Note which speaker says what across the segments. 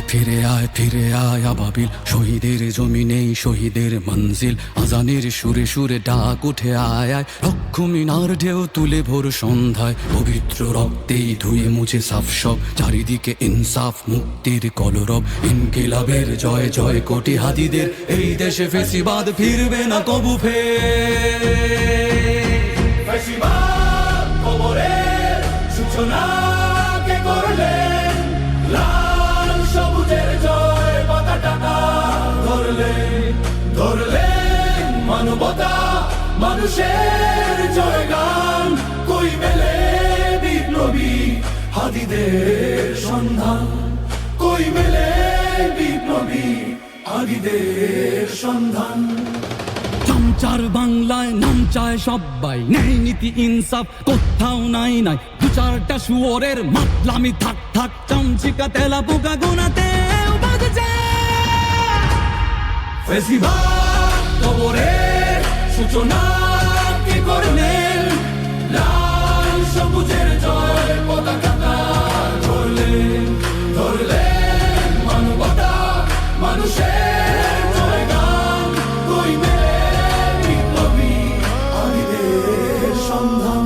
Speaker 1: ফিরে আয় আবাবিল, শহীদের জমিনেই শহীদের মঞ্জিল। আজানের সুরে সুরে ডাক উঠে আয় আয়, রক্ষ মিনার ঢেউ তুলে ভোর সন্ধ্যায়। পবিত্র রক্তেই ধুয়ে মুছে সাফ সব, চারিদিকে ইনসাফ মুক্তির কলরব। ইনকিলাবের জয় জয় কোটি হাদিদের, এই দেশে ফেসিবাদ ফিরবে না কবু
Speaker 2: ফেসিবাদ কবরের সূচনা কে করলেন, লাল সবুজের জয় পতাকা ধরলেন মানবতা মানুষের জয়গান। কই মেলে বিপ্লবী হাদিদের সন্ধান, কই মেলে বিপ্লবী হাদিদের সন্ধান।
Speaker 1: চামচার বাংলায় নাম চায় সবাই, ন্যায় নীতি ইনসাফ কোথাও নাই নাই। দু চারটা শুয়োরের মাতলামি থাক থাক, চামচিকা তেলা পোকা গোনাতেও বাজছে।
Speaker 2: ফেসিবাদ কবরের সূচনা কে করলেন, লাল সবুজের জয় পতাকা ধরলেন মানবতা মানুষের জয়গান। কই মেলে বিপ্লবী হাদিদের সন্ধান।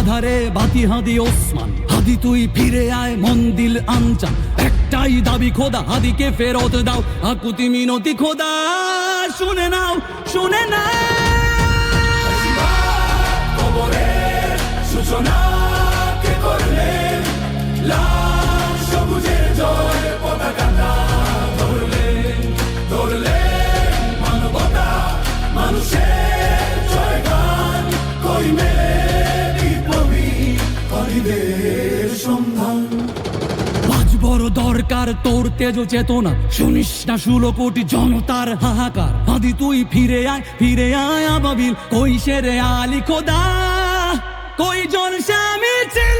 Speaker 1: আধারে বাতি হাদি ওসমান, হাদি তুই ফিরে আয় মন দিল আনচান। একটাই দাবি খোদা, হাদিকে ফেরত দাও, আকুতি মিনতি খোদা শুনে নাও শুনে নাও।
Speaker 2: কবরের সূচনা কে করলেন, লাল সবুজের জয় পতাকা ধরলেন মানবতা মানুষের জয়গান। কই মেলে বিপ্লবী হাদিদের সন্ধান।
Speaker 1: আজ বড় দরকার তোর তেজ চেতনা, শুনিস না 16 কোটি জনতার হাহাকার। হাদি তুই ফিরে আয় আবাবিল, কই শেরে আলী খোদা, কই জলসা মিছিল।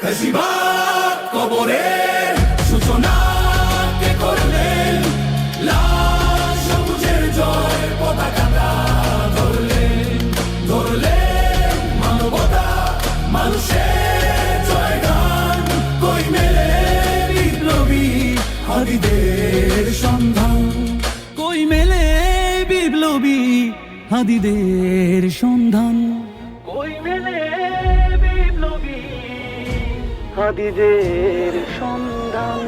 Speaker 2: ফেসিবাদ কবরের সূচনা কে করলেন, লাল সবুজের জয় পতাকা ধরলেন মানবতা মানুষের জয়গান। কই মেলে বিপ্লবী হাদিদের সন্ধান,
Speaker 1: কই মেলে বিপ্লবী হাদিদের সন্ধান,
Speaker 3: কই মেলে বিপ্লবী হাদিদের সন্ধান।